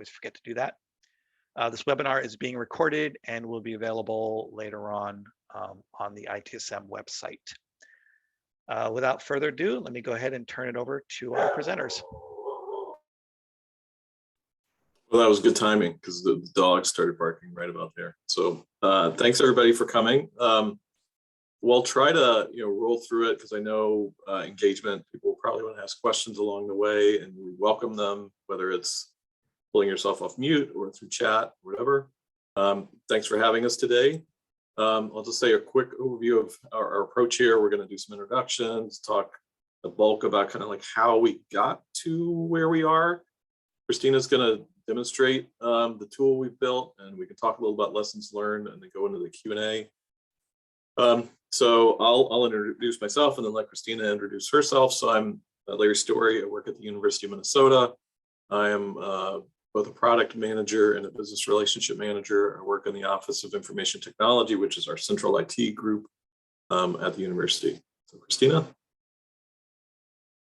always forget to do that. This webinar is being recorded and will be available later on the ITSM website. Without further ado, let me go ahead and turn it over to our presenters. Well, that was good timing because the dog started barking right about there. So thanks everybody for coming. We'll try to roll through it because I know engagement, people will probably want to ask questions along the way, and we welcome them, whether it's pulling yourself off mute or through chat, whatever. Thanks for having us today. I'll just say a quick overview of our approach here. We're going to do some introductions, talk the bulk about kind of like how we got to where we are. Christina's going to demonstrate the tool we've built, and we can talk a little about lessons learned and then go into the Q&A. So I'll introduce myself and then let Christina introduce herself. So I'm Larry Story. I work at the University of Minnesota. I am both a product manager and a business relationship manager. I work in the Office of Information Technology, which is our central IT group at the university. So Christina.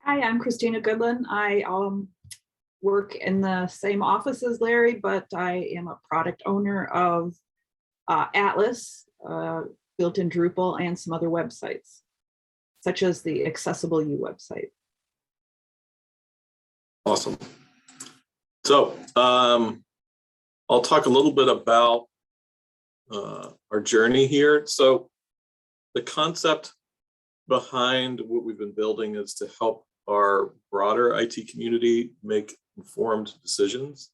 Hi, I'm Christina Goodland. I work in the same office as Larry, but I am a product owner of Atlas, built in Drupal, and some other websites, such as the Accessible U website. Awesome. So I'll talk a little bit about our journey here. So the concept behind what we've been building is to help our broader IT community make informed decisions.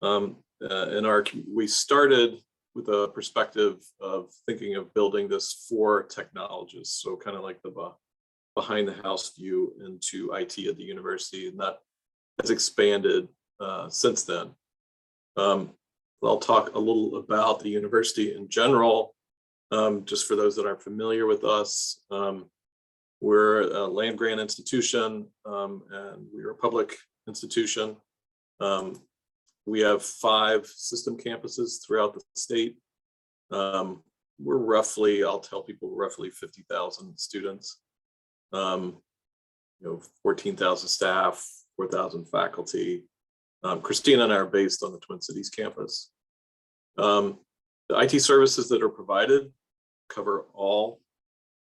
We started with a perspective of thinking of building this for technologists, so kind of like the behind the house view into IT at the university, and that has expanded since then. I'll talk a little about the university in general, just for those that aren't familiar with us. We're a land grant institution, and we're a public institution. We have 5 system campuses throughout the state. We're roughly, I'll tell people, roughly 50,000 students, 14,000 staff, 4,000 faculty. Christina and I are based on the Twin Cities campus. The IT services that are provided cover all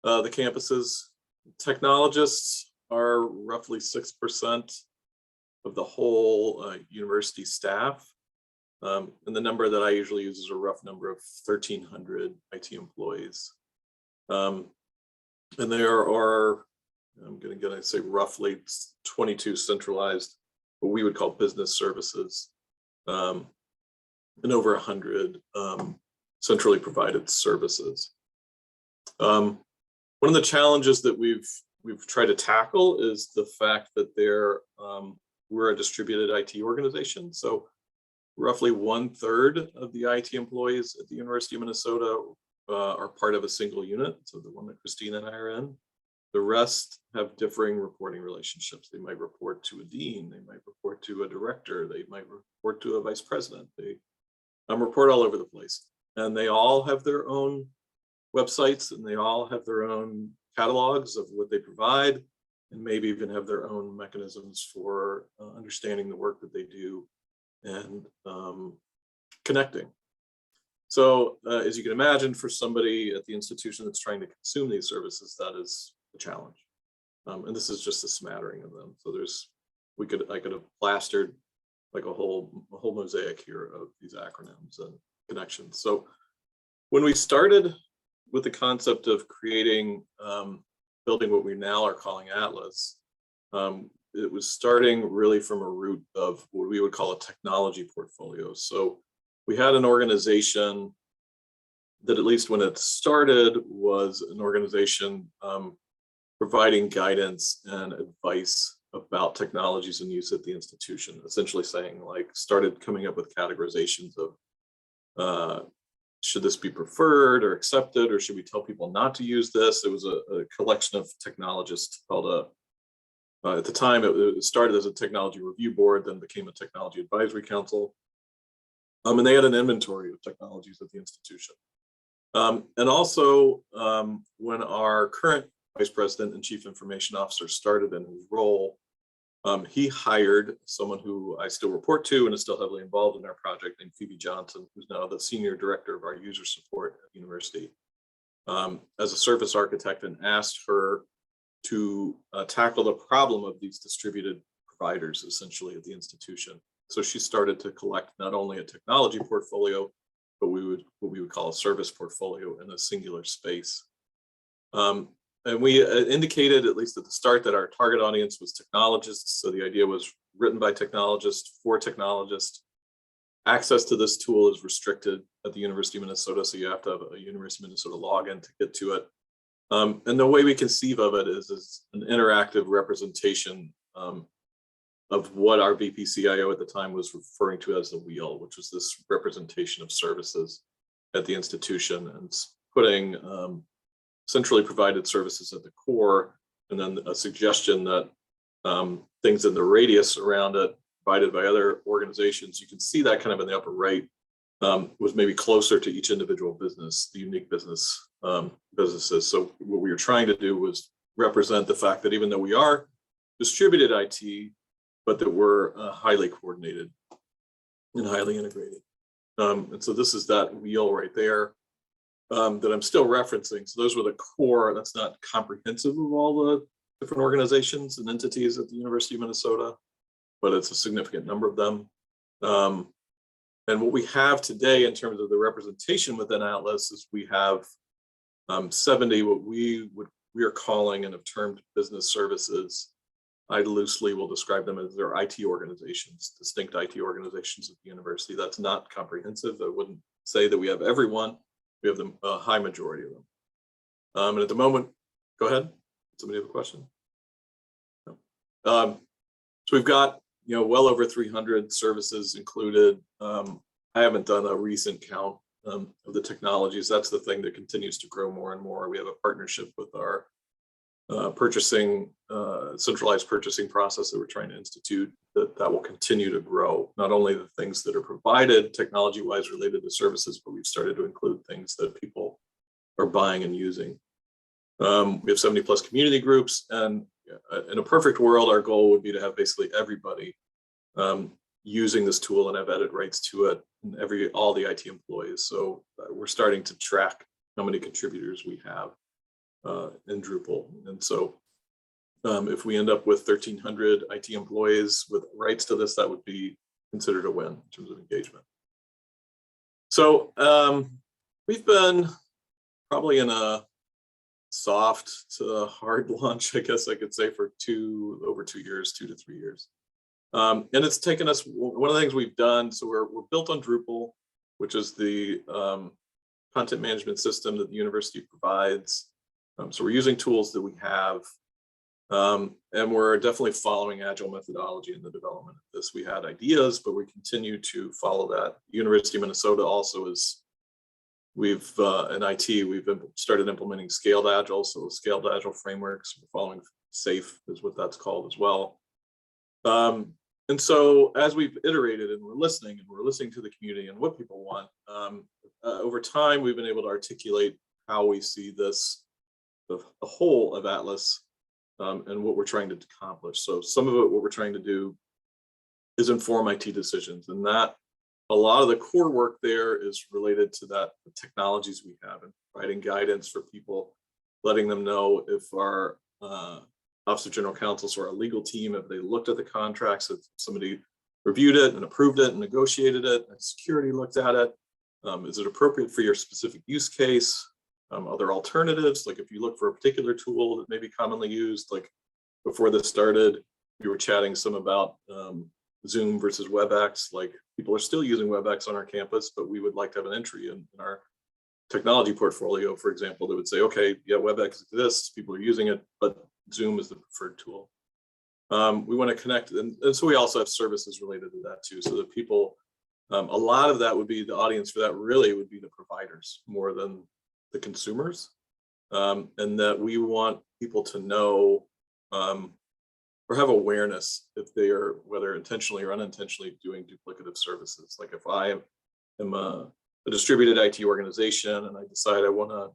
the campuses. Technologists are roughly 6% of the whole university staff. And the number that I usually use is a rough number of 1,300 IT employees. And there are, I'm going to say roughly 22 centralized, what we would call business services, and over 100 centrally provided services. One of the challenges that we've tried to tackle is the fact that we're a distributed IT organization. So roughly 1/3 of the IT employees at the University of Minnesota are part of a single unit, so the one that Christina and I are in. The rest have differing reporting relationships. They might report to a dean, they might report to a director, they might report to a vice president. They report all over the place. And they all have their own websites, and they all have their own catalogs of what they provide, and maybe even have their own mechanisms for understanding the work that they do and connecting. So as you can imagine, for somebody at the institution that's trying to consume these services, that is a challenge. And this is just a smattering of them. So I could have plastered like a whole mosaic here of these acronyms and connections. So when we started with the concept of creating, building what we now are calling Atlas, it was starting really from a root of what we would call a technology portfolio. So we had an organization that, at least when it started, was an organization providing guidance and advice about technologies and use at the institution, essentially saying, like, started coming up with categorizations of should this be preferred or accepted, or should we tell people not to use this? It was a collection of technologists called at the time, it started as a technology review board, then became a technology advisory council. And they had an inventory of technologies at the institution. And also, when our current vice president and chief information officer started in his role, He hired someone who I still report to and is still heavily involved in our project, named Phoebe Johnson, who's now the senior director of our user support at the university, as a service architect, and asked her to tackle the problem of these distributed providers essentially at the institution. So she started to collect not only a technology portfolio, but what we would call a service portfolio in a singular space. And we indicated, at least at the start, that our target audience was technologists. So the idea was written by technologists for technologists. Access to this tool is restricted at the University of Minnesota, so you have to have a University of Minnesota login to get to it. And the way we conceive of it is an interactive representation of what our VP CIO at the time was referring to as the wheel, which was this representation of services at the institution, and putting centrally provided services at the core, and then a suggestion that things in the radius around it provided by other organizations, you can see that kind of in the upper right, was maybe closer to each individual business, the unique businesses. So what we were trying to do was represent the fact that even though we are distributed IT, but that we're highly coordinated and highly integrated. And so this is that wheel right there that I'm still referencing. So those were the core. That's not comprehensive of all the different organizations and entities at the University of Minnesota, but it's a significant number of them. And what we have today in terms of the representation within Atlas is we have 70 what we are calling and have termed business services. I loosely will describe them as their IT organizations, distinct IT organizations at the university. That's not comprehensive. I wouldn't say that we have everyone. We have a high majority of them. And at the moment, go ahead. Somebody have a question? No. So we've got well over 300 services included. I haven't done a recent count of the technologies. That's the thing that continues to grow more and more. We have a partnership with our centralized purchasing process that we're trying to institute that will continue to grow. Not only the things that are provided technology-wise related to services, but we've started to include things that people are buying and using. We have 70 plus community groups, and in a perfect world, our goal would be to have basically everybody using this tool and have edit rights to it, and all the IT employees. So we're starting to track how many contributors we have in Drupal. And so if we end up with 1,300 IT employees with rights to this, that would be considered a win in terms of engagement. So we've been probably in a soft to hard launch, I guess I could say, for over 2 years, 2 to 3 years. And it's taken us, one of the things we've done, so we're built on Drupal, which is the content management system that the university provides. So we're using tools that we have, and we're definitely following agile methodology in the development of this. We had ideas, but we continue to follow that. University of Minnesota also is, in IT, we've started implementing scaled agile. So scaled agile frameworks, we're following SAFe is what that's called as well. And so as we've iterated and we're listening to the community and what people want, over time, we've been able to articulate how we see this, the whole of Atlas, and what we're trying to accomplish. So some of it, what we're trying to do is inform IT decisions, and that a lot of the core work there is related to the technologies we have and providing guidance for people, letting them know if our Office of General Counsel or our legal team, if they looked at the contracts, if somebody reviewed it and approved it and negotiated it, and security looked at it, is it appropriate for your specific use case? Other alternatives, like if you look for a particular tool that may be commonly used, like before this started, we were chatting some about Zoom versus WebEx. Like people are still using WebEx on our campus, but we would like to have an entry in our technology portfolio, for example, that would say, okay, yeah, WebEx exists, people are using it, but Zoom is the preferred tool. We want to connect, and so we also have services related to that too, so that people, a lot of that would be the audience for that really would be the providers more than the consumers, and that we want people to know or have awareness if they are, whether intentionally or unintentionally, doing duplicative services. Like if I am a distributed IT organization and I decide I want to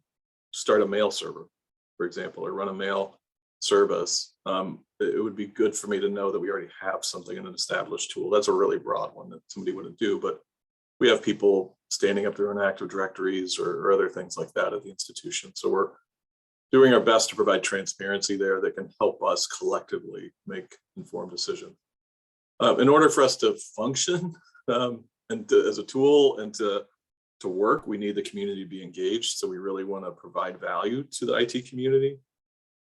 start a mail server, for example, or run a mail service, it would be good for me to know that we already have something in an established tool. That's a really broad one that somebody wouldn't do, but we have people standing up their own Active Directories or other things like that at the institution. So we're doing our best to provide transparency there that can help us collectively make informed decisions. In order for us to function as a tool and to work, we need the community to be engaged. So we really want to provide value to the IT community.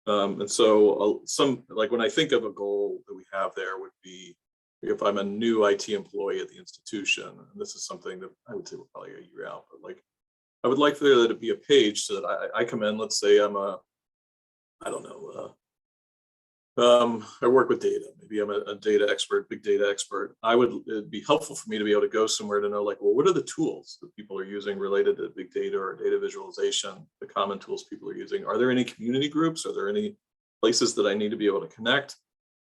And so like when I think of a goal that we have there would be, if I'm a new IT employee at the institution, and this is something that I would say we're probably a year out, but like I would like for there to be a page so that I come in, let's say I'm I work with data. Maybe I'm a data expert, big data expert. It'd be helpful for me to be able to go somewhere to know, like, well, what are the tools that people are using related to big data or data visualization, the common tools people are using? Are there any community groups? Are there any places that I need to be able to connect?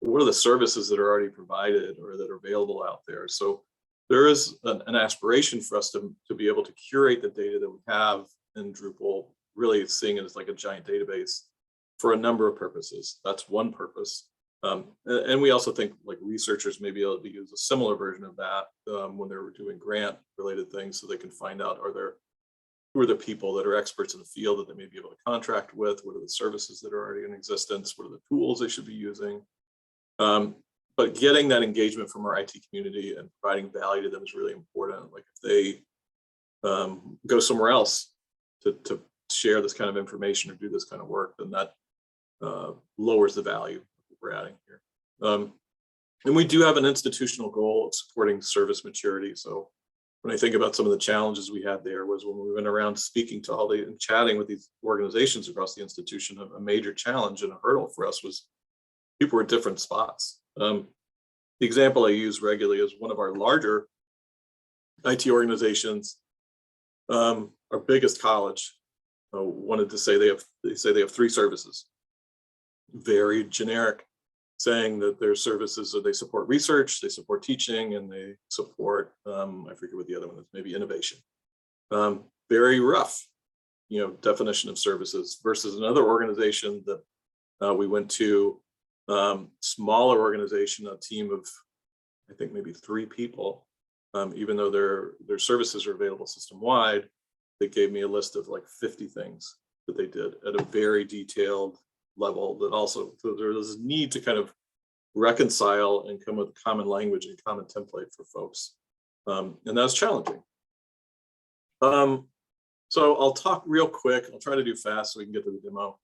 What are the services that are already provided or that are available out there? So there is an aspiration for us to be able to curate the data that we have in Drupal, really seeing it as like a giant database for a number of purposes. That's one purpose. And we also think like researchers may be able to use a similar version of that when they're doing grant related things, so they can find out who are the people that are experts in the field that they may be able to contract with, what are the services that are already in existence, what are the tools they should be using. But getting that engagement from our IT community and providing value to them is really important. Like if they go somewhere else to share this kind of information or do this kind of work, then that lowers the value we're adding here. And we do have an institutional goal of supporting service maturity. So when I think about some of the challenges we had there was when we went around speaking to and chatting with these organizations across the institution, a major challenge and a hurdle for us was people were at different spots. The example I use regularly is one of our larger IT organizations, our biggest college, wanted to say they have 3 services. Very generic, saying that their services are they support research, they support teaching, and they support I forget what the other one is, maybe innovation. Very rough, definition of services versus another organization that we went to, smaller organization, a team of I think maybe 3 people. Even though their services are available system wide, they gave me a list of like 50 things that they did at a very detailed level. That also, so there was a need to kind of reconcile and come with common language and common template for folks, and that's challenging. So I'll talk real quick. I'll try to do fast so we can get to the demo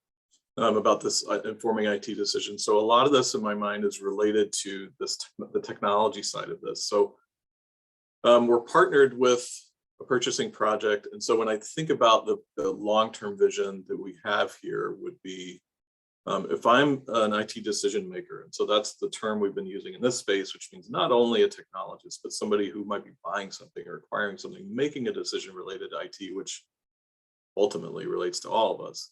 about this informing IT decisions. So a lot of this in my mind is related to the technology side of this. So we're partnered with a purchasing project. And so when I think about the long-term vision that we have here would be, if I'm an IT decision maker, and so that's the term we've been using in this space, which means not only a technologist, but somebody who might be buying something or acquiring something, making a decision related to IT, which ultimately relates to all of us.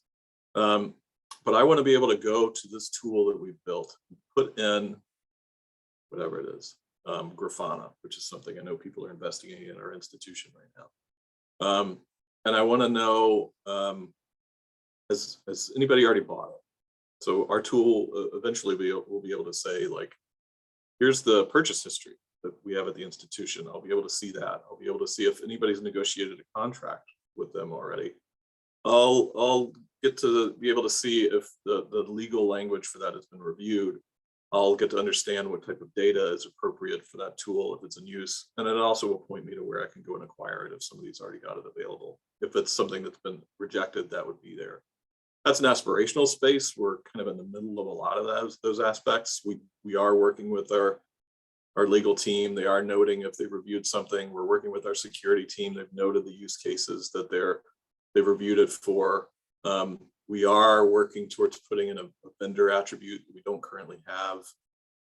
But I want to be able to go to this tool that we've built, put in whatever it is, Grafana, which is something I know people are investigating in our institution right now. And I want to know, has anybody already bought it? So our tool eventually will be able to say, like, here's the purchase history that we have at the institution. I'll be able to see that. I'll be able to see if anybody's negotiated a contract with them already. I'll get to be able to see if the legal language for that has been reviewed. I'll get to understand what type of data is appropriate for that tool if it's in use. And it also will point me to where I can go and acquire it if somebody's already got it available. If it's something that's been rejected, that would be there. That's an aspirational space. We're kind of in the middle of a lot of those aspects. We are working with our legal team. They are noting if they've reviewed something. We're working with our security team. They've noted the use cases that they've reviewed it for. We are working towards putting in a vendor attribute that we don't currently have.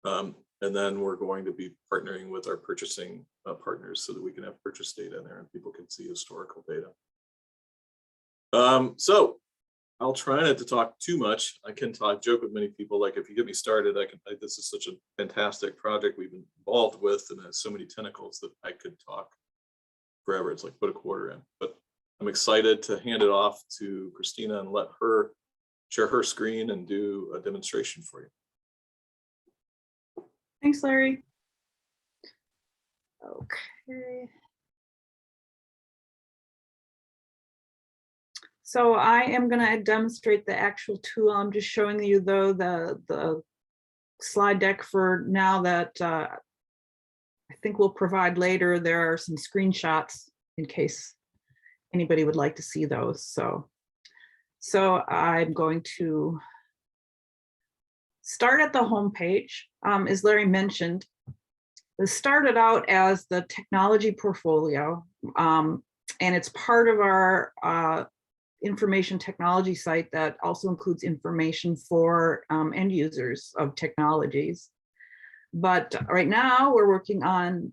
And then we're going to be partnering with our purchasing partners so that we can have purchase data in there and people can see historical data. So I'll try not to talk too much. I can joke with many people, like if you get me started, this is such a fantastic project we've been involved with and has so many tentacles that I could talk forever. It's like put a quarter in, but I'm excited to hand it off to Christina and let her share her screen and do a demonstration for you. Thanks, Larry. Okay. So I am going to demonstrate the actual tool. I'm just showing you though the slide deck for now that I think we'll provide later. There are some screenshots in case anybody would like to see those. So I'm going to start at the home page. As Larry mentioned, this started out as the technology portfolio, and it's part of our information technology site that also includes information for end users of technologies. But right now we're working on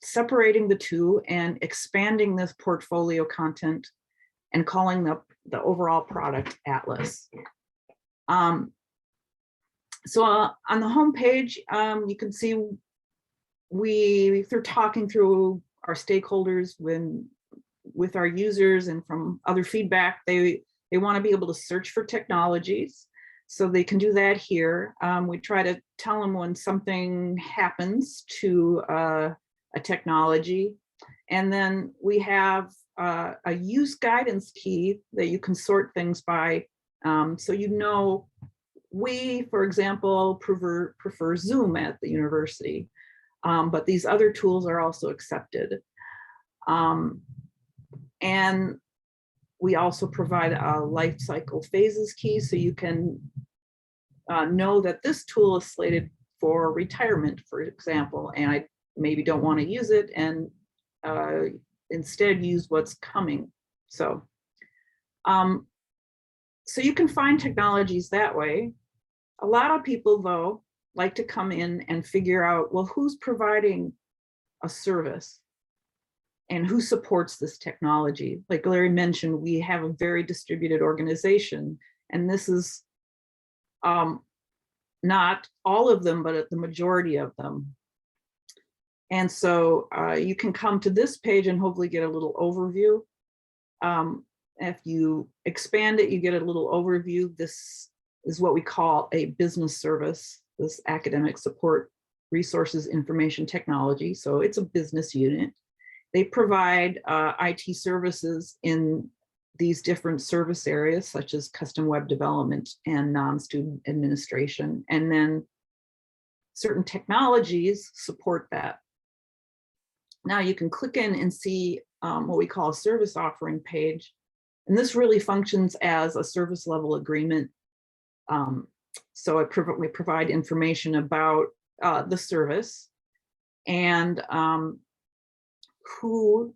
separating the two and expanding this portfolio content and calling the overall product Atlas. So on the home page, you can see through talking through our stakeholders with our users and from other feedback, they want to be able to search for technologies. So they can do that here. We try to tell them when something happens to a technology. And then we have a use guidance key that you can sort things by. So you know, we, for example, prefer Zoom at the university, but these other tools are also accepted. And we also provide a life cycle phases key, so you can know that this tool is slated for retirement, for example, and I maybe don't want to use it and instead use what's coming. So you can find technologies that way. A lot of people, though, like to come in and figure out, well, who's providing a service and who supports this technology? Like Larry mentioned, we have a very distributed organization, and this is not all of them, but the majority of them. And so you can come to this page and hopefully get a little overview. If you expand it, you get a little overview. This is what we call a business service, this academic support resources information technology. So it's a business unit. They provide IT services in these different service areas, such as custom web development and non-student administration. And then certain technologies support that. Now you can click in and see what we call a service offering page. And this really functions as a service level agreement. So we provide information about the service and who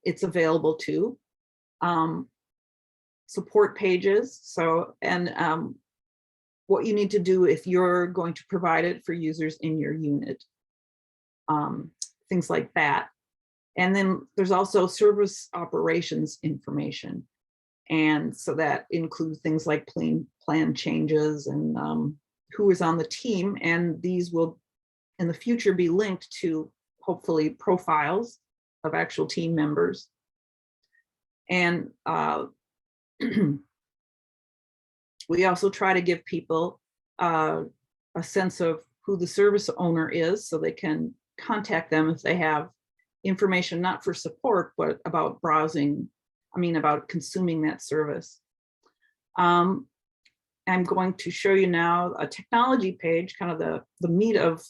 it's available to, support pages. So, and what you need to do if you're going to provide it for users in your unit, things like that. And then there's also service operations information. And so that includes things like plan changes and who is on the team. And these will in the future be linked to hopefully profiles of actual team members. And we also try to give people a sense of who the service owner is so they can contact them if they have information, not for support, but about browsing, about consuming that service. I'm going to show you now a technology page, kind of the meat of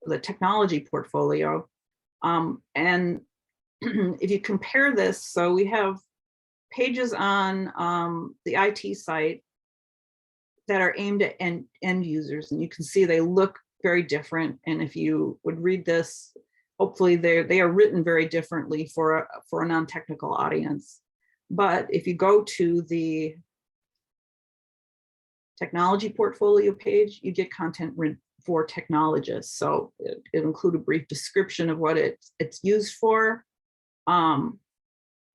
the technology portfolio. And if you compare this, so we have pages on the IT site that are aimed at end users, and you can see they look very different. And if you would read this, hopefully they are written very differently for a non-technical audience. But if you go to the technology portfolio page, you get content for technologists. So it includes a brief description of what it's used for. And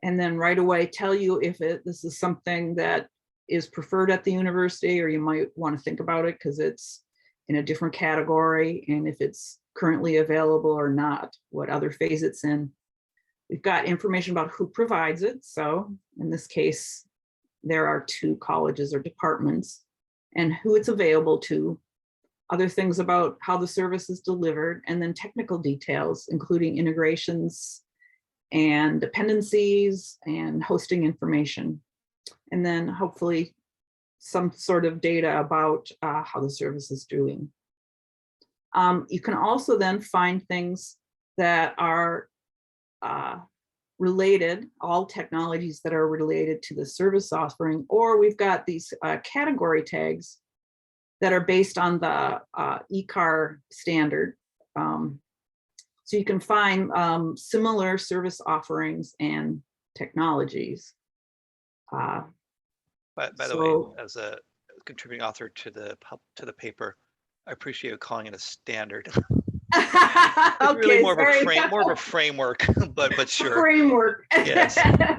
then right away tell you if this is something that is preferred at the university, or you might want to think about it because it's in a different category, and if it's currently available or not, what other phase it's in. We've got information about who provides it. So in this case, there are 2 colleges or departments, and who it's available to. other things about how the service is delivered, and then technical details, including integrations and dependencies and hosting information. And then hopefully some sort of data about how the service is doing. You can also then find things that are related, all technologies that are related to the service offering, or we've got these category tags that are based on the ECAR standard. So you can find similar service offerings and technologies. By the way, as a contributing author to the paper, I appreciate you calling it a standard. It's Okay, really more sorry. of a framework, but sure. Framework. Yes. I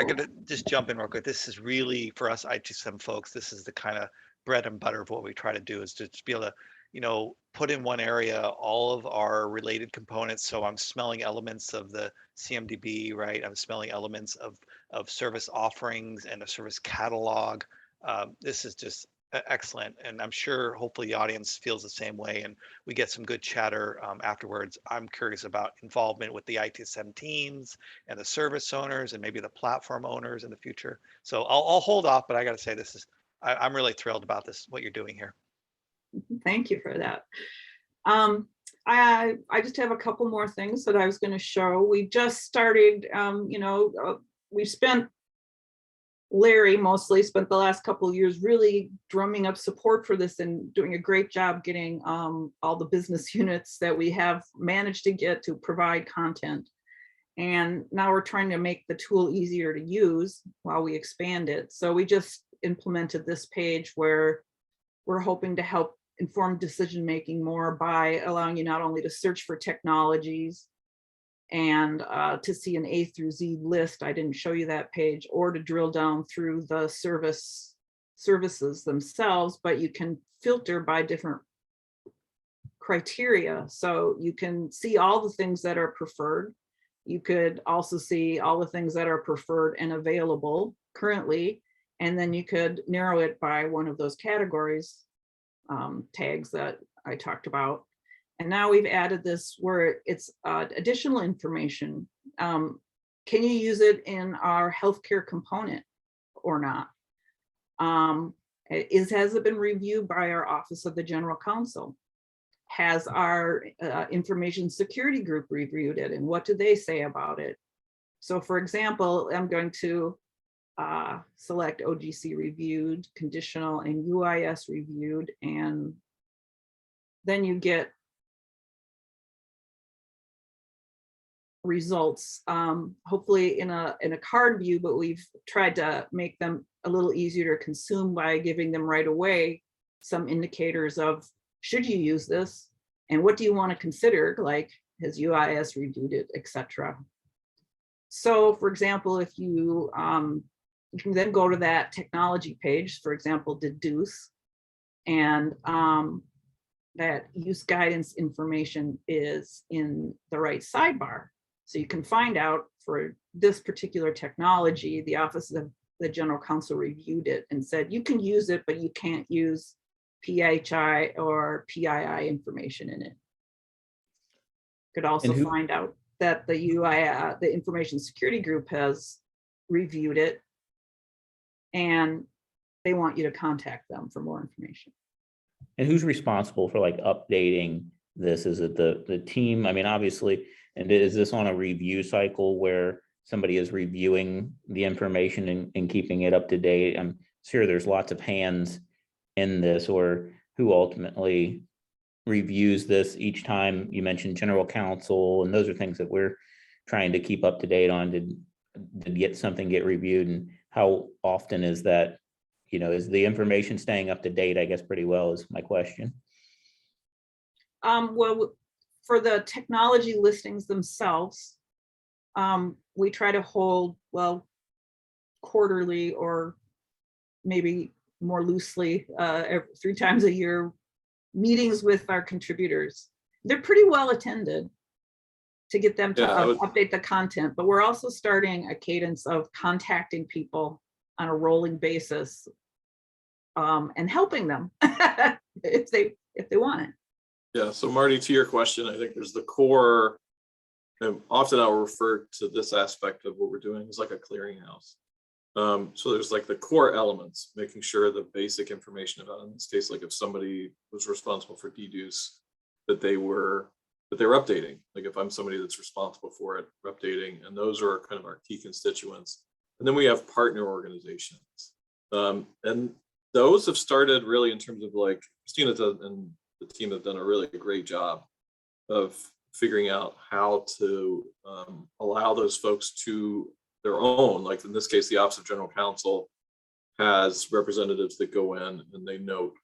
gotta just jump in real quick. This is really, for us ITSM folks, this is the kind of bread and butter of what we try to do, is to just be able to, you know, put in one area all of our related components. So I'm smelling elements of the CMDB, right? I'm smelling elements of service offerings and a service catalog. This is just excellent, and I'm sure hopefully the audience feels the same way, and we get some good chatter afterwards. I'm curious about involvement with the ITSM teams and the service owners and maybe the platform owners in the future. So I'll hold off, but I got to say, this is I'm really thrilled about this, what you're doing here. Thank you for that. I just have a couple more things that I was going to show. We just started, we spent, Larry mostly spent the last couple of years really drumming up support for this and doing a great job getting all the business units that we have managed to get to provide content. And now we're trying to make the tool easier to use while we expand it. So we just implemented this page where we're hoping to help inform decision-making more by allowing you not only to search for technologies and to see an A through Z list, I didn't show you that page, or to drill down through the services themselves, but you can filter by different criteria. So you can see all the things that are preferred. You could also see all the things that are preferred and available currently, and then you could narrow it by one of those categories tags that I talked about. And now we've added this where it's additional information. Can you use it in our healthcare component or not? Has it been reviewed by our Office of the General Counsel? Has our information security group reviewed it, and what do they say about it? So for example, I'm going to select OGC reviewed, conditional, and UIS reviewed, and then you get results, hopefully in a card view, but we've tried to make them a little easier to consume by giving them right away some indicators of, should you use this, and what do you want to consider, like has UIS reviewed it, etc. So for example, if you can then go to that technology page, for example, deduce, and that use guidance information is in the right sidebar. So you can find out for this particular technology, the Office of the General Counsel reviewed it and said, you can use it, but you can't use PHI or PII information in it. Could also find out that the UI, the Information Security Group has reviewed it and they want you to contact them for more information. And who's responsible for like updating this? Is it the team? I mean, obviously, and is this on a review cycle where somebody is reviewing the information and keeping it up to date? I'm sure there's lots of hands in this, or who ultimately reviews this each time. You mentioned General Counsel, and those are things that we're trying to keep up to date on. Did get something get reviewed, and how often is that? You know, is the information staying up to date? I guess pretty well is my question. Well, for the technology listings themselves, we try to hold, well, quarterly or maybe more loosely, 3 times a year, meetings with our contributors. They're pretty well attended to get them to update the content, but we're also starting a cadence of contacting people on a rolling basis and helping them if they want it. Yeah, so Marty, to your question, I think there's the core, and often I'll refer to this aspect of what we're doing as like a clearinghouse. So there's like the core elements, making sure the basic information about, in this case, like if somebody was responsible for deduce, that they were updating. Like if I'm somebody that's responsible for it, we're updating, and those are kind of our key constituents. And then we have partner organizations. And those have started really in terms of like Christina and the team have done a really great job of figuring out how to allow those folks to their own, like in this case, the Office of General Counsel has representatives that go in and they note.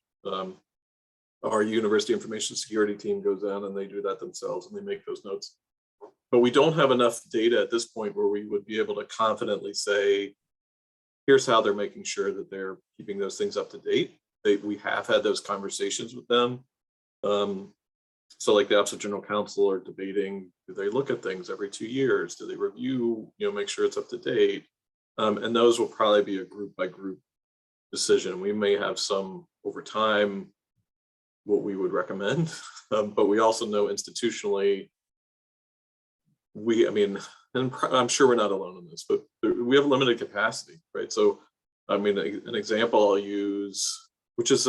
Our University Information Security team goes in and they do that themselves and they make those notes. But we don't have enough data at this point where we would be able to confidently say, here's how they're making sure that they're keeping those things up to date. We have had those conversations with them. So like the Office of General Counsel are debating, do they look at things every 2 years? Do they review, make sure it's up to date? And those will probably be a group by group decision. We may have some over time, what we would recommend, but we also know institutionally, and I'm sure we're not alone in this, but we have limited capacity, right? So, I mean, an example I'll use, which is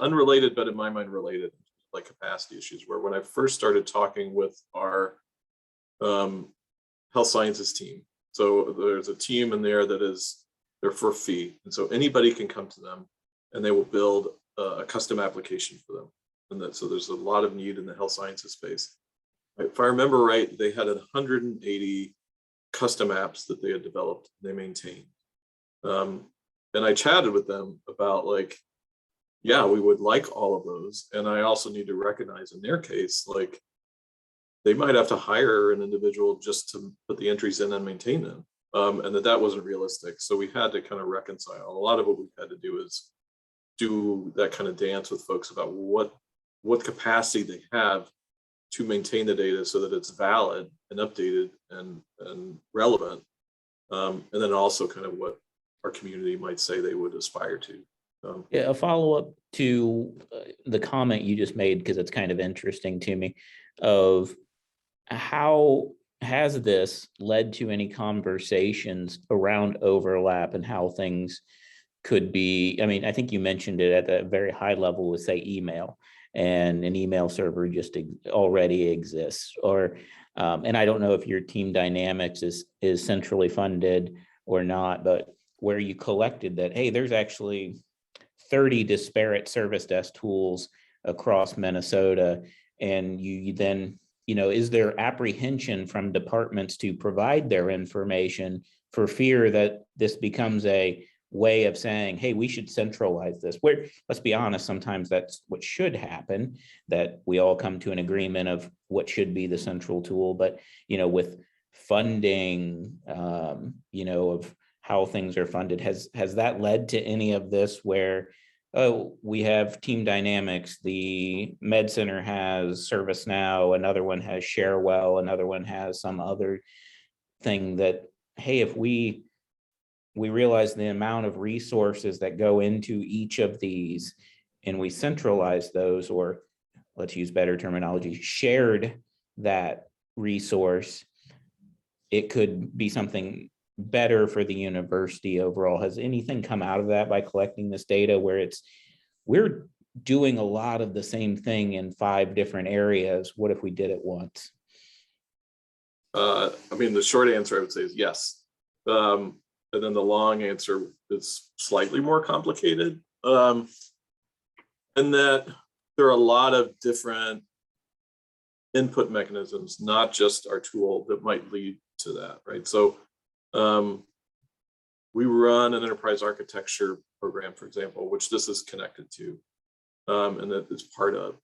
unrelated, but in my mind related, like capacity issues, where when I first started talking with our health sciences team, so there's a team in there they're for fee, and so anybody can come to them and they will build a custom application for them. And so there's a lot of need in the health sciences space. If I remember right, they had 180 custom apps that they had developed, they maintained. And I chatted with them about like, yeah, we would like all of those. And I also need to recognize in their case, like they might have to hire an individual just to put the entries in and maintain them. And that wasn't realistic. So we had to kind of reconcile. A lot of what we've had to do is do that kind of dance with folks about what capacity they have to maintain the data so that it's valid and updated and relevant. And then also kind of what our community might say they would aspire to. Yeah, a follow-up to the comment you just made, because it's kind of interesting to me, of how has this led to any conversations around overlap and how things could be? I mean, I think you mentioned it at a very high level with, say, email, and an email server just already exists, or and I don't know if your team dynamics is centrally funded or not, but where you collected that, hey, there's actually 30 disparate service desk tools across Minnesota, and you then, is there apprehension from departments to provide their information for fear that this becomes a way of saying, hey, we should centralize this, where, let's be honest, sometimes that's what should happen, that we all come to an agreement of what should be the central tool. But, with funding, of how things are funded, has that led to any of this where, oh, we have team dynamics, the med center has ServiceNow, another one has Sharewell, another one has some other thing that, hey, if we realize the amount of resources that go into each of these and we centralize those, or let's use better terminology, shared that resource, it could be something better for the university overall. Has anything come out of that by collecting this data where we're doing a lot of the same thing in 5 different areas? What if we did it once? I mean, the short answer I would say is yes. And then the long answer is slightly more complicated. And that there are a lot of different input mechanisms, not just our tool, that might lead to that, right? So we run an enterprise architecture program, for example, which this is connected to, and that is part of.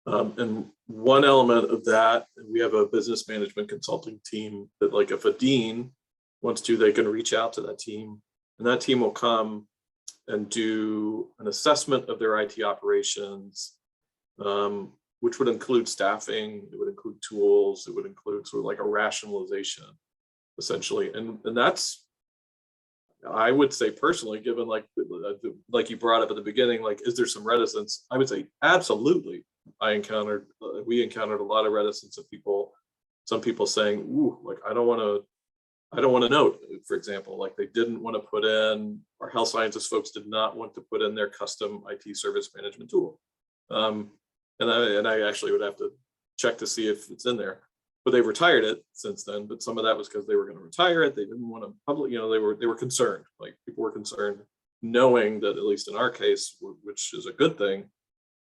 And one element of that, we have a business management consulting team that, like, if a dean wants to, they can reach out to that team, and that team will come and do an assessment of their IT operations, which would include staffing, it would include tools, it would include sort of like a rationalization, essentially. And that's, I would say personally, given like like you brought up at the beginning, like, is there some reticence? I would say absolutely. We encountered a lot of reticence of people, some people saying, ooh, like, I don't want to note, for example, like they didn't want to put in, our health sciences folks did not want to put in their custom IT service management tool. And I actually would have to check to see if it's in there, but they've retired it since then. But some of that was because they were going to retire it. They didn't want to public, they were concerned, like people were concerned, knowing that, at least in our case, which is a good thing,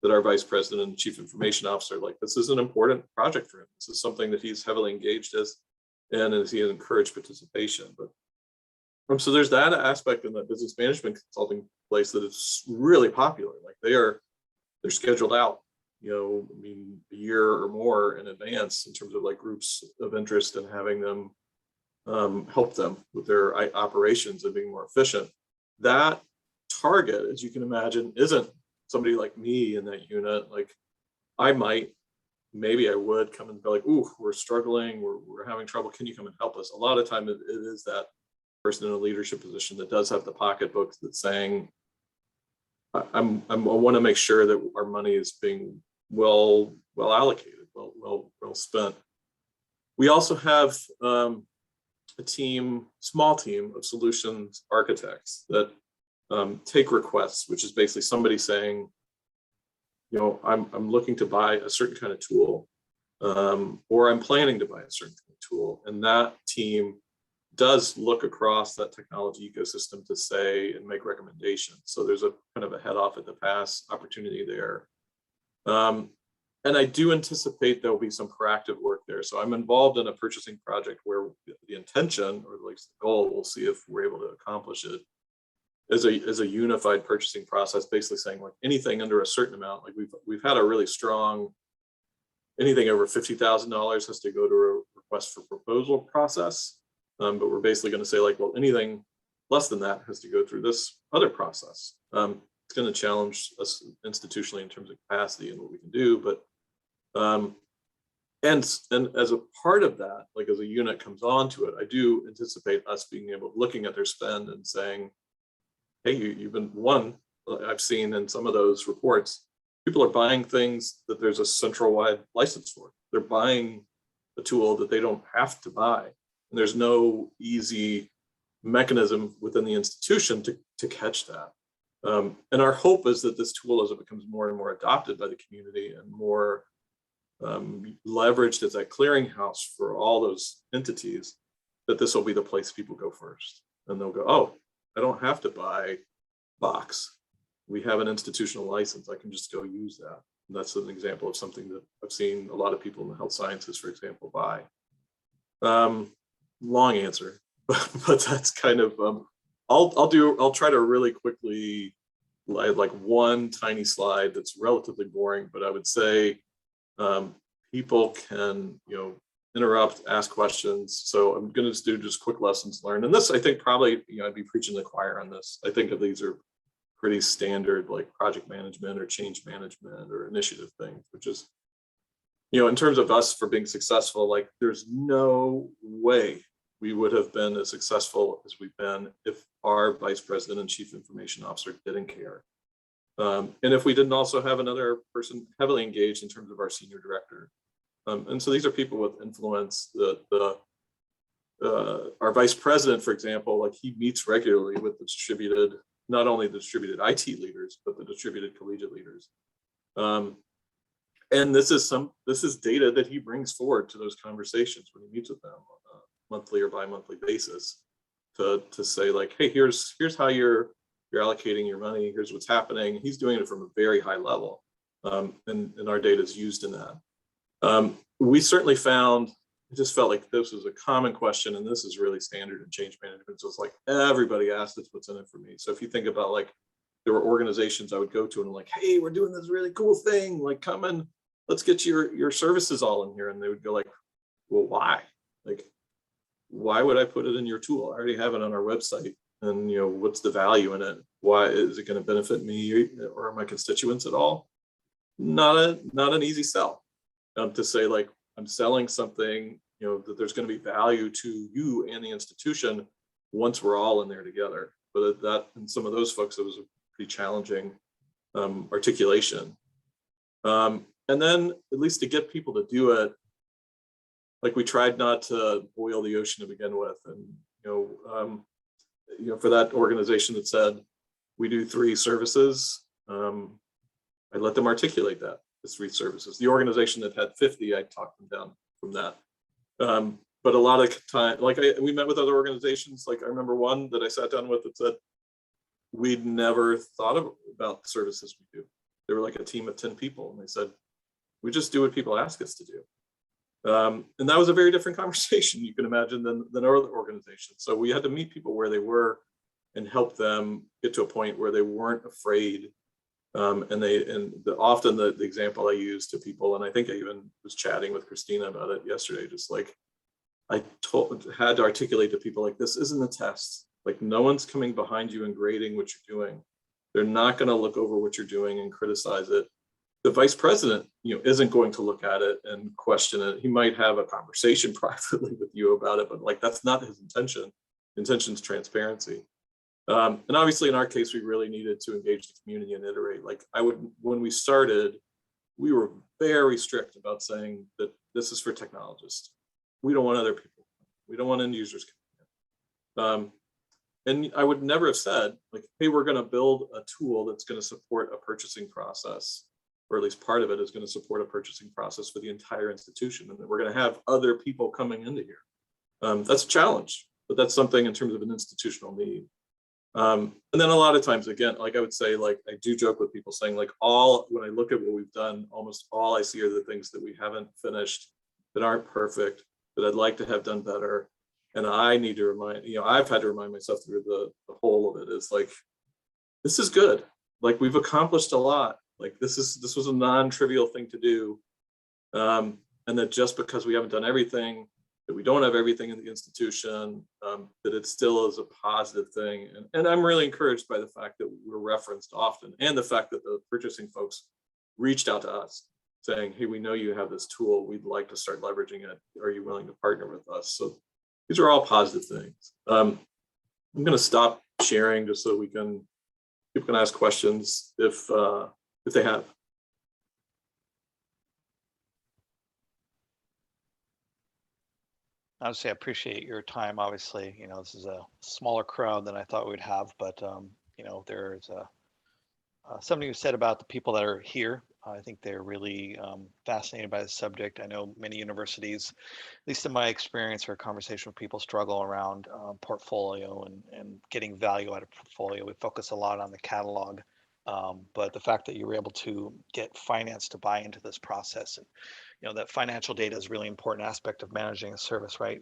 that our vice president and chief information officer, like, this is an important project for him. This is something that he's heavily engaged and as he encouraged participation. But so there's that aspect in the business management consulting place that is really popular. Like they're scheduled out, I mean, a year or more in advance in terms of like groups of interest and having them help them with their operations and being more efficient. That target, as you can imagine, isn't somebody like me in that unit. Like maybe I would come and be like, ooh, we're struggling, we're having trouble, can you come and help us? A lot of time it is that person in a leadership position that does have the pocketbook that's saying, I want to make sure that our money is being well allocated, well spent. We also have a small team of solutions architects that take requests, which is basically somebody saying, I'm looking to buy a certain kind of tool, or I'm planning to buy a certain kind of tool, and that team does look across that technology ecosystem to say and make recommendations. So there's a kind of a head off at the pass opportunity there. And I do anticipate there'll be some proactive work there. So I'm involved in a purchasing project where the intention, or at least the goal, we'll see if we're able to accomplish it, is a unified purchasing process, basically saying like anything under a certain amount, like we've had a really strong, anything over $50,000 has to go to a request for proposal process. But we're basically going to say like, well, anything less than that has to go through this other process. It's going to challenge us institutionally in terms of capacity and what we can do. But and as a part of that, like as a unit comes onto it, I do anticipate us being able, looking at their spend and saying, hey, you've been I've seen in some of those reports, people are buying things that there's a central wide license for. They're buying a tool that they don't have to buy. And there's no easy mechanism within the institution to catch that. And our hope is that this tool, as it becomes more and more adopted by the community and more leveraged as a clearinghouse for all those entities, that this will be the place people go first. And they'll go, oh, I don't have to buy Box. We have an institutional license. I can just go use that. And that's an example of something that I've seen a lot of people in the health sciences, for example, buy. Long answer, but that's kind of, I'll try to really quickly, like one tiny slide that's relatively boring, but I would say people can, interrupt, ask questions. So I'm going to do just quick lessons learned. And this, I think probably, I'd be preaching the choir on this. I think of these are pretty standard, like project management or change management or initiative things, which is, in terms of us for being successful, like there's no way we would have been as successful as we've been if our vice president and chief information officer didn't care. And if we didn't also have another person heavily engaged in terms of our senior director. And so these are people with influence. Our vice president, for example, like he meets regularly with the distributed, not only the distributed IT leaders, but the distributed collegiate leaders. And this is data that he brings forward to those conversations when he meets with them on a monthly or bi-monthly basis to say like, hey, here's how you're allocating your money. Here's what's happening. He's doing it from a very high level. And our data is used in that. We certainly found, it just felt like this was a common question, and this is really standard in change management. So it's like everybody asked us what's in it for me. So if you think about like, there were organizations I would go to and I'm like, hey, we're doing this really cool thing. Like, come and let's get your services all in here. And they would go like, well, why? Like, why would I put it in your tool? I already have it on our website. And what's the value in it? Why is it going to benefit me or my constituents at all? Not an easy sell. To say like, I'm selling something, that there's going to be value to you and the institution, once we're all in there together. But that, and some of those folks, it was a pretty challenging articulation. And then at least to get people to do it, like we tried not to boil the ocean to begin with. And, for that organization that said, we do 3 services, I let them articulate that, the 3 services. The organization that had 50, I talked them down from that. But a lot of time, we met with other organizations. Like I remember one that I sat down with that said, we'd never thought about the services we do. They were like a team of 10 people. And they said, we just do what people ask us to do. And that was a very different conversation, you can imagine, than our other organizations. So we had to meet people where they were and help them get to a point where they weren't afraid. Often the example I use to people, and I think I even was chatting with Christina about it yesterday, just like I had to articulate to people, like, this isn't a test. Like, no one's coming behind you and grading what you're doing. They're not going to look over what you're doing and criticize it. The vice president, isn't going to look at it and question it. He might have a conversation privately with you about it, but like, that's not his intention. Intention is transparency. And obviously in our case, we really needed to engage the community and iterate. Like when we started, we were very strict about saying that this is for technologists. We don't want other people. We don't want end users coming in. And I would never have said, like, hey, we're going to build a tool that's going to support a purchasing process, or at least part of it is going to support a purchasing process for the entire institution. And then we're going to have other people coming into here. That's a challenge, but that's something in terms of an institutional need. And then a lot of times, again, like I would say, like, I do joke with people saying, like, when I look at what we've done, almost all I see are the things that we haven't finished, that aren't perfect, that I'd like to have done better. And I need to remind, I've had to remind myself through the whole of it is like, this is good. Like, we've accomplished a lot. Like, this was a non-trivial thing to do. And that just because we haven't done everything, that we don't have everything in the institution, that it still is a positive thing. And I'm really encouraged by the fact that we're referenced often, and the fact that the purchasing folks reached out to us saying, hey, we know you have this tool. We'd like to start leveraging it. Are you willing to partner with us? So these are all positive things. I'm going to stop sharing just so people can ask questions if they have. Obviously, I appreciate your time. Obviously, this is a smaller crowd than I thought we'd have, but there's something you said about the people that are here. I think they're really fascinated by the subject. I know many universities, at least in my experience or conversation with people, struggle around portfolio and getting value out of portfolio. We focus a lot on the catalog, but the fact that you were able to get finance to buy into this process, and that financial data is a really important aspect of managing a service, right?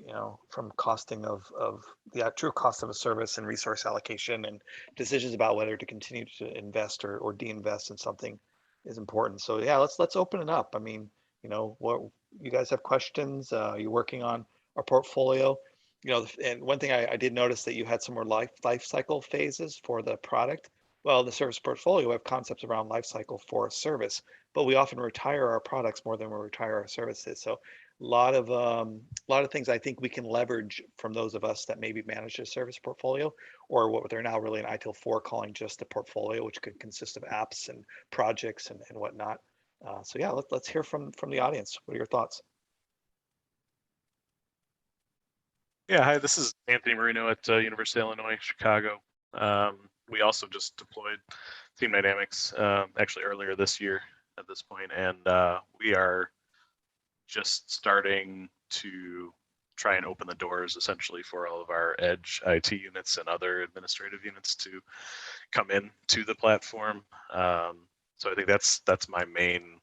From costing of the true cost of a service and resource allocation and decisions about whether to continue to invest or de-invest in something is important. So yeah, let's open it up. I mean, what you guys have questions? You're working on our portfolio, and one thing I did notice that you had some more life cycle phases for the product. Well, the service portfolio, we have concepts around life cycle for a service, but we often retire our products more than we retire our services. So a lot of things I think we can leverage from those of us that maybe manage a service portfolio, or what they're now really in ITIL 4 calling just a portfolio, which could consist of apps and projects and whatnot. So yeah, let's hear from the audience. What are your thoughts? Yeah, hi, this is Anthony Marino at University of Illinois, Chicago. We also just deployed Team Dynamics actually earlier this year at this point, and we are just starting to try and open the doors essentially for all of our edge IT units and other administrative units to come in to the platform. So I think that's my main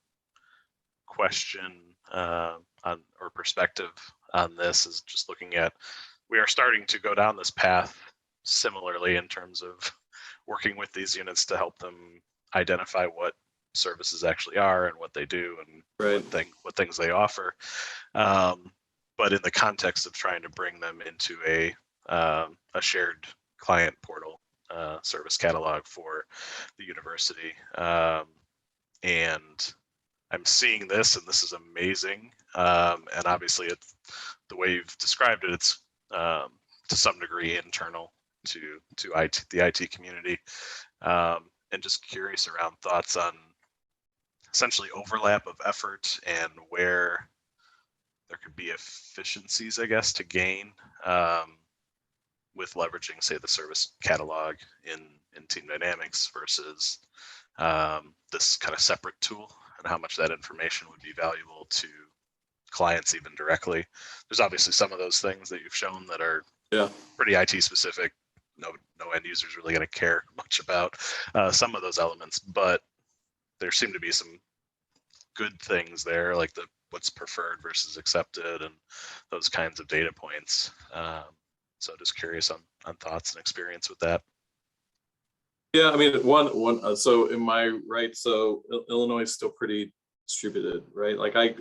question or perspective on this, is just looking at, we are starting to go down this path similarly in terms of working with these units to help them identify what services actually are and what they do and what things they offer. But in the context of trying to bring them into a shared client portal service catalog for the university. And I'm seeing this, and this is amazing. And obviously, it's the way you've described it. It's to some degree internal to IT, the IT community, and just curious around thoughts on essentially overlap of effort and where there could be efficiencies, I guess, to gain with leveraging, say, the service catalog in Team Dynamics versus this kind of separate tool, and how much that information would be valuable to clients even directly. There's obviously some of those things that you've shown that are pretty IT specific. No end users really going to care much about some of those elements, but there seem to be some good things there, like what's preferred versus accepted and those kinds of data points. So just curious on thoughts and experience with that. Yeah, I mean, so am I right? So Illinois is still pretty distributed, right? Like I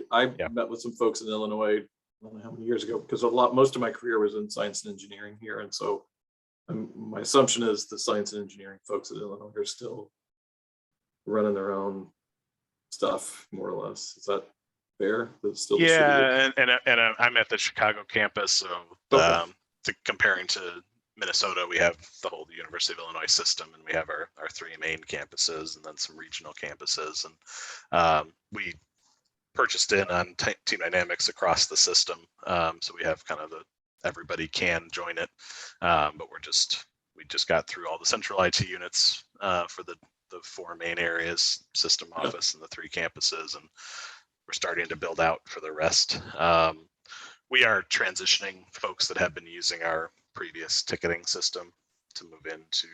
met with some folks in Illinois, I don't know how many years ago, because most of my career was in science and engineering here. And so my assumption is the science and engineering folks in Illinois are still running their own stuff, more or less. Is that fair? That's still distributed? and I'm at the Chicago campus, so comparing to Minnesota, we have the whole University of Illinois system, and we have our three main campuses and then some regional campuses. And we purchased in on Team Dynamics across the system. So we have kind of everybody can join it. But we just got through all the central IT units for the four main areas, system, office, and the three campuses. And we're starting to build out for the rest. We are transitioning folks that have been using our previous ticketing system to move into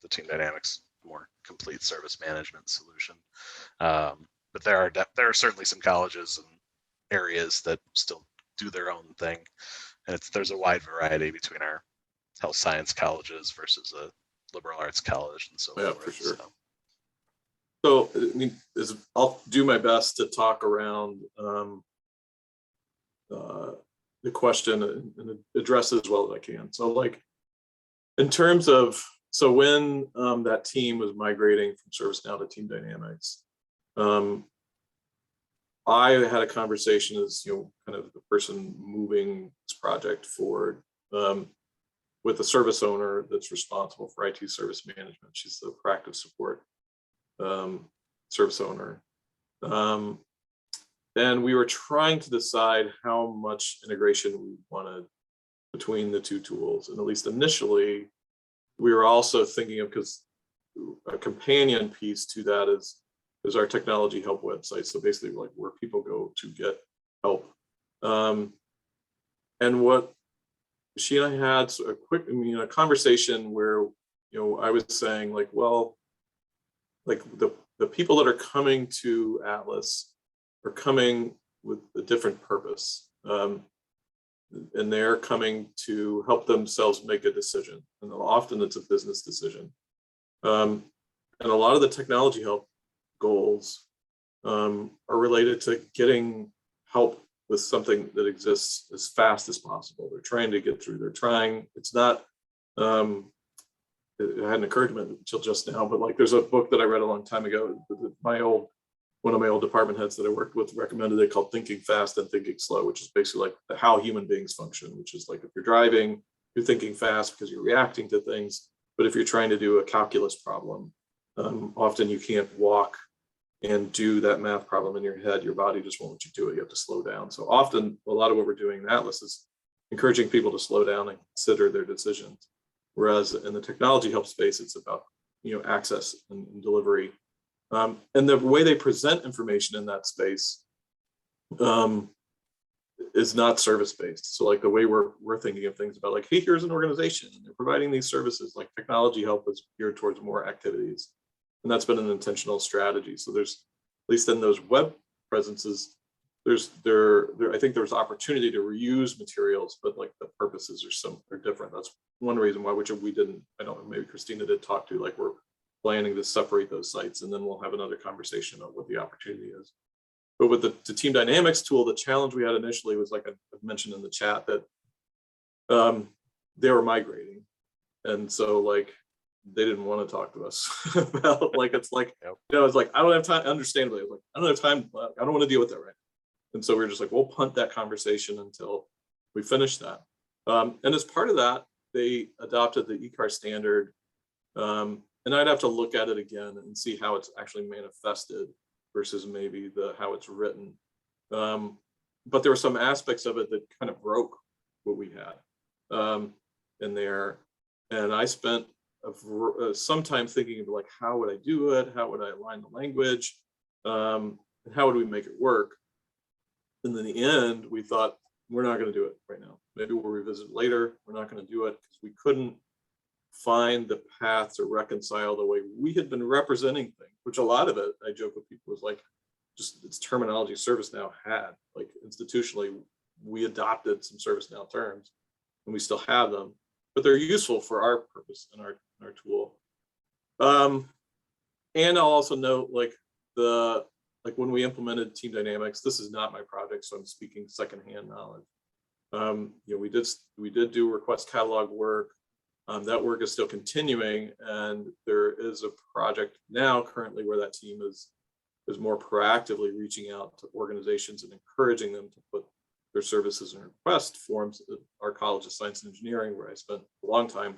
the Team Dynamics more complete service management solution. But there are certainly some colleges and areas that still do their own thing. And there's a wide variety between our health science colleges versus a liberal arts college and so forth. For sure. So I mean, I'll do my best to talk around the question and address it as well as I can. So like, in terms of, so when that team was migrating from ServiceNow to Team Dynamics, I had a conversation as, kind of the person moving this project forward with the service owner that's responsible for IT service management. She's the practice support service owner. And we were trying to decide how much integration we wanted between the two tools. And at least initially, we were also thinking of, because a companion piece to that is our technology help website. So basically like where people go to get help. And what she and I had a conversation where, I was saying like, well, like the people that are coming to Atlas are coming with a different purpose. And they're coming to help themselves make a decision. And often it's a business decision. And a lot of the technology help goals are related to getting help with something that exists as fast as possible. They're trying to get through, it's not, it hadn't occurred to me until just now, but like there's a book that I read a long time ago, one of my old department heads that I worked with recommended it, called Thinking Fast and Thinking Slow, which is basically like how human beings function, which is like if you're driving, you're thinking fast because you're reacting to things. But if you're trying to do a calculus problem, often you can't walk and do that math problem in your head. Your body just won't let you do it. You have to slow down. So often a lot of what we're doing in Atlas is encouraging people to slow down and consider their decisions. Whereas in the technology help space, it's about access and delivery. And the way they present information in that space is not service-based. So like the way we're thinking of things about like, hey, here's an organization and they're providing these services. Like technology help is geared towards more activities. And that's been an intentional strategy. So there's, at least in those web presences, I think there's opportunity to reuse materials, but like the purposes are different. That's one reason why, which we didn't, I don't know, maybe Christina did talk to, like we're planning to separate those sites, and then we'll have another conversation about what the opportunity is. But with the Team Dynamics tool, the challenge we had initially was, like I mentioned in the chat, that they were migrating. And so like, they didn't want to talk to us about like, it's like, it's like, I don't have time, understandably, like, I don't have time, I don't want to deal with that right now. And so we were just like, we'll punt that conversation until we finish that. And as part of that, they adopted the ECAR standard. And I'd have to look at it again and see how it's actually manifested versus maybe how it's written. But there were some aspects of it that kind of broke what we had in there. And I spent some time thinking of like, how would I do it? How would I align the language? And how would we make it work? And in the end, we thought, we're not going to do it right now. Maybe we'll revisit it later. We're not going to do it because we couldn't find the path to reconcile the way we had been representing things, which a lot of it, I joke with people, was like, just it's terminology ServiceNow had. Like institutionally, we adopted some ServiceNow terms and we still have them, but they're useful for our purpose and our tool. And I'll also note like when we implemented Team Dynamics, this is not my project, so I'm speaking secondhand knowledge. You know, we did do request catalog work. That work is still continuing, and there is a project now currently where that team is more proactively reaching out to organizations and encouraging them to put their services in request forms. Our College of Science and Engineering, where I spent a long time,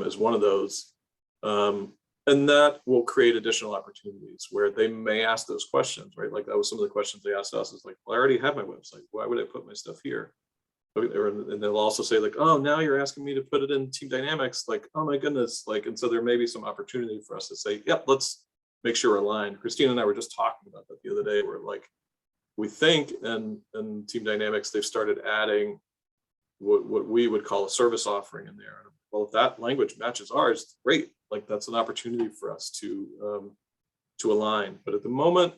is one of those. And that will create additional opportunities where they may ask those questions, right? Like that was some of the questions they asked us is like, well, I already have my website. Why would I put my stuff here? And they'll also say like, oh, now you're asking me to put it in Team Dynamics. Like, oh my goodness. Like, and so there may be some opportunity for us to say, yep, let's make sure we're aligned. Christina and I were just talking about that the other day. We're like, we think and Team Dynamics, they've started adding what we would call a service offering in there. Well, if that language matches ours, great. Like that's an opportunity for us to align. But at the moment,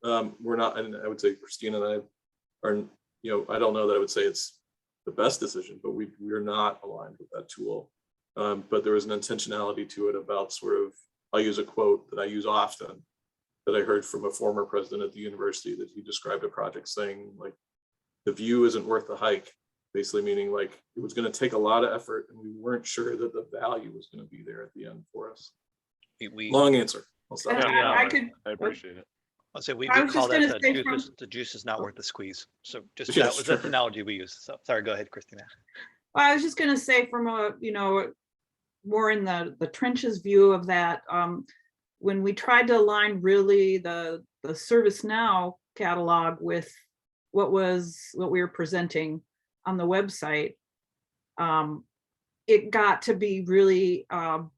we're not. And I would say Christina and I are. You know, I don't know that I would say it's the best decision, but we're not aligned with that tool. But there is an intentionality to it about sort of. I'll use a quote that I use often that I heard from a former president at the university that he described a project saying like, the view isn't worth the hike. Basically meaning like it was going to take a lot of effort and we weren't sure that the value was going to be there at the end for us. Long answer. I'll stop. I appreciate it. I'll say we I was call just that gonna say the juice is not worth the squeeze. So just Yeah, that was sure. the analogy we use. So sorry, go ahead, Christina. Well, I was just going to say from a, more in the trenches view of that, when we tried to align really the ServiceNow catalog with what we were presenting on the website, it got to be really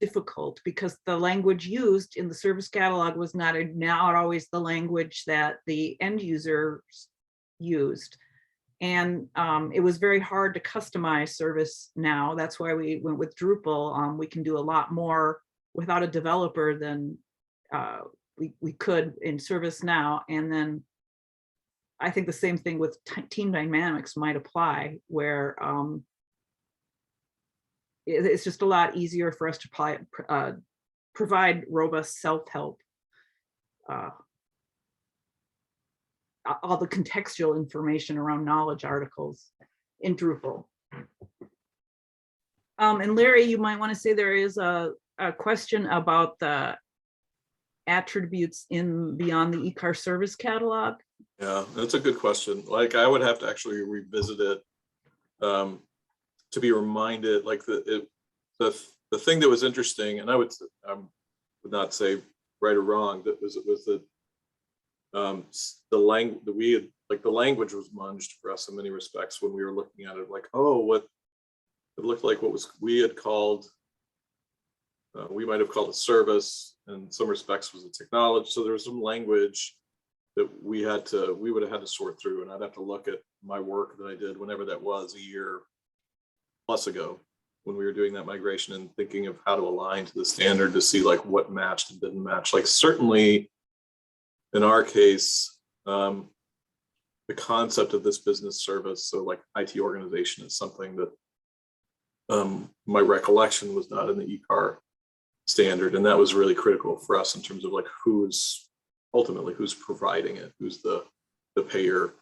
difficult because the language used in the service catalog was not always the language that the end users used. And it was very hard to customize ServiceNow. That's why we went with Drupal. We can do a lot more without a developer than we could in ServiceNow. And then I think the same thing with Team Dynamics might apply, where it's just a lot easier for us to provide robust self-help, all the contextual information around knowledge articles in Drupal. And Larry, you might want to say there is a question about the attributes beyond the ECAR service catalog. Yeah, that's a good question. Like I would have to actually revisit it to be reminded. Like the thing that was interesting, and I would not say right or wrong, that was the language was munged for us in many respects when we were looking at it. Like, oh, what it looked like what was we had called. We might have called it service, in some respects was a technology. So there was some language that we would have had to sort through, and I'd have to look at my work that I did whenever that was, a year plus ago, when we were doing that migration and thinking of how to align to the standard to see like what matched and didn't match. Like certainly in our case, the concept of this business service, so like IT organization, is something that my recollection was not in the ECAR standard, and that was really critical for us in terms of like who's providing it, who's the payer.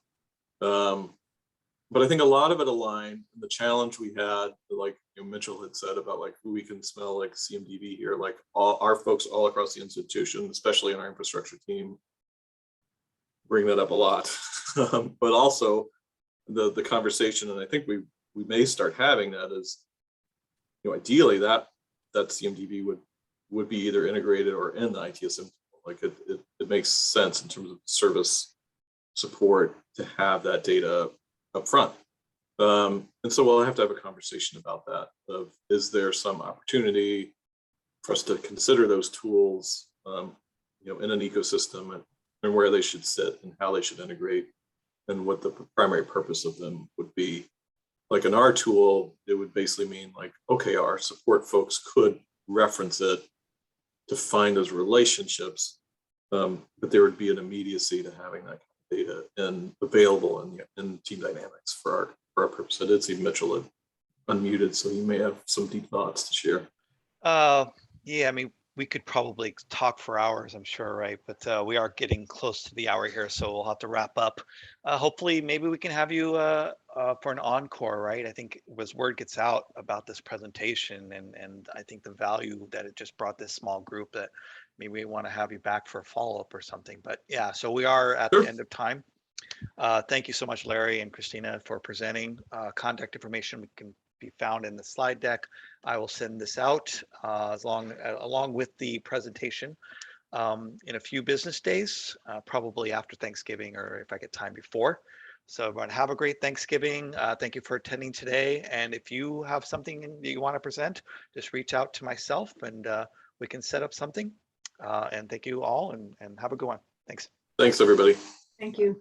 But I think a lot of it aligned. The challenge we had, like Mitchell had said about like who we can smell like CMDB here, like all our folks all across the institution, especially in our infrastructure team, bring that up a lot. But also the conversation, and I think we may start having that, is ideally that CMDB would be either integrated or in the ITSM. Like it makes sense in terms of service support to have that data up front. And so we'll have to have a conversation about that. Of is there some opportunity for us to consider those tools, in an ecosystem, and where they should sit and how they should integrate, and what the primary purpose of them would be. Like in our tool, it would basically mean like, okay, our support folks could reference it to find those relationships, but there would be an immediacy to having that data and available in team dynamics for our purpose. I did see Mitchell had unmuted, so you may have some deep thoughts to share. Yeah, I mean, we could probably talk for hours, I'm sure, right? But we are getting close to the hour here, so we'll have to wrap up. Hopefully, maybe we can have you for an encore, right? I think as word gets out about this presentation, and I think the value that it just brought this small group, that maybe we want to have you back for a follow-up or something. But yeah, so we are at Sure. the end of time. Thank you so much, Larry and Christina, for presenting. Contact information can be found in the slide deck. I will send this out along with the presentation in a few business days, probably after Thanksgiving, or if I get time before. So everyone, have a great Thanksgiving. Thank you for attending today. And if you have something that you want to present, just reach out to myself and we can set up something. And thank you all, and have a good one. Thanks. Thanks, everybody. Thank you.